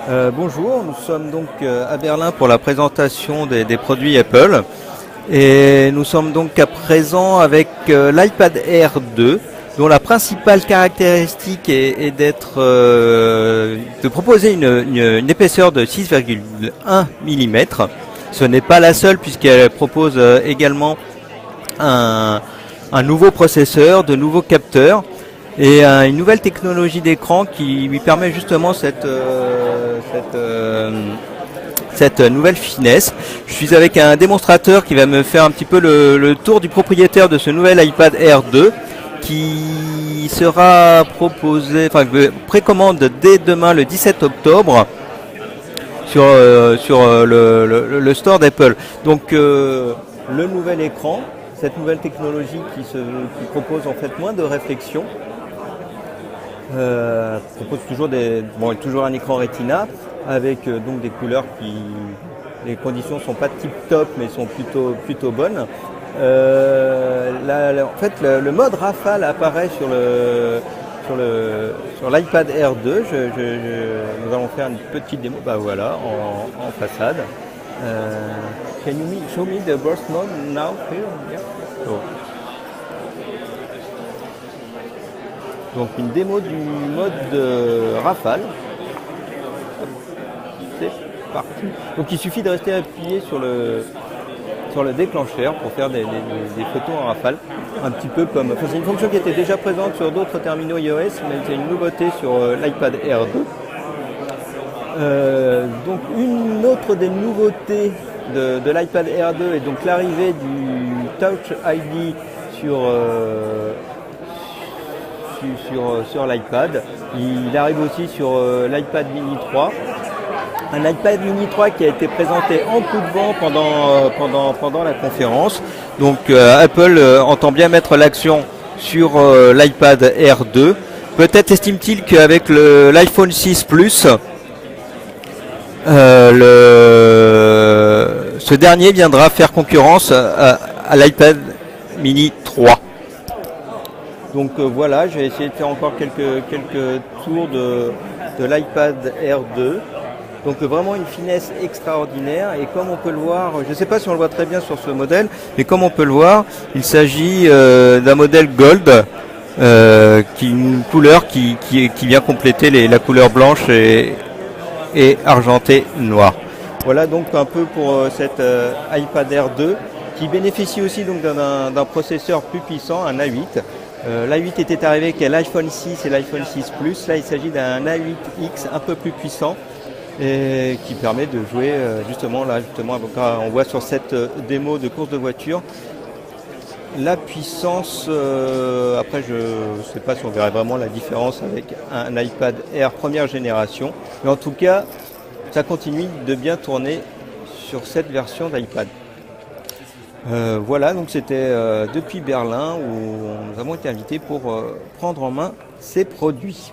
Bonjour, nous sommes donc à Berlin pour la présentation des produits Apple et nous sommes donc à présent avec l'iPad Air 2 dont la principale caractéristique est de proposer une épaisseur de 6,1 mm. Ce n'est pas la seule puisqu'elle propose également un nouveau processeur, de nouveaux capteurs et une nouvelle technologie d'écran qui lui permet justement cette nouvelle finesse. Je suis avec un démonstrateur qui va me faire un petit peu le tour du propriétaire de ce nouvel iPad Air 2 qui sera proposé, enfin précommande dès demain le 17 octobre sur le store d'Apple. Donc le nouvel écran, cette nouvelle technologie qui propose en fait moins de réflexion. Propose toujours un écran Retina avec donc des couleurs les conditions sont pas tip top mais sont plutôt bonnes. En fait le mode rafale apparaît sur l'iPad Air 2. Nous allons faire une petite démo. Bah voilà en façade. Can you show me the burst mode now here? Yeah. So. Donc une démo du mode de rafale. C'est parti. Donc il suffit de rester appuyé sur le déclencheur pour faire des photos en rafale. Un petit peu comme. Enfin, c'est une fonction qui était déjà présente sur d'autres terminaux iOS, mais c'est une nouveauté sur l'iPad Air 2. Donc une autre des nouveautés de l'iPad Air 2 est donc l'arrivée du Touch ID sur l'iPad. Il arrive aussi sur l'iPad Mini 3. Un iPad Mini 3 qui a été présenté en coup de vent pendant la conférence. Donc Apple entend bien mettre l'action sur l'iPad Air 2. Peut-être estime-t-il qu'avec l'iPhone 6 Plus, ce dernier viendra faire concurrence à l'iPad Mini 3. Donc voilà, je vais essayer de faire encore quelques tours de l'iPad Air 2. Donc vraiment une finesse extraordinaire et comme on peut le voir, je ne sais pas si on le voit très bien sur ce modèle, mais comme on peut le voir, il s'agit d'un modèle Gold, une couleur qui vient compléter la couleur blanche et argentée noire. Voilà donc un peu pour cette iPad Air 2 qui bénéficie aussi donc d'un processeur plus puissant, un A8. L'A8 était arrivé avec l'iPhone 6 et l'iPhone 6 Plus. Là, il s'agit d'un A8X un peu plus puissant et qui permet de jouer on voit sur cette démo de course de voiture la puissance. Après, je ne sais pas si on verrait vraiment la différence avec un iPad Air première génération, mais en tout cas, ça continue de bien tourner sur cette version d'iPad. Voilà, donc c'était depuis Berlin où nous avons été invités pour prendre en main ces produits.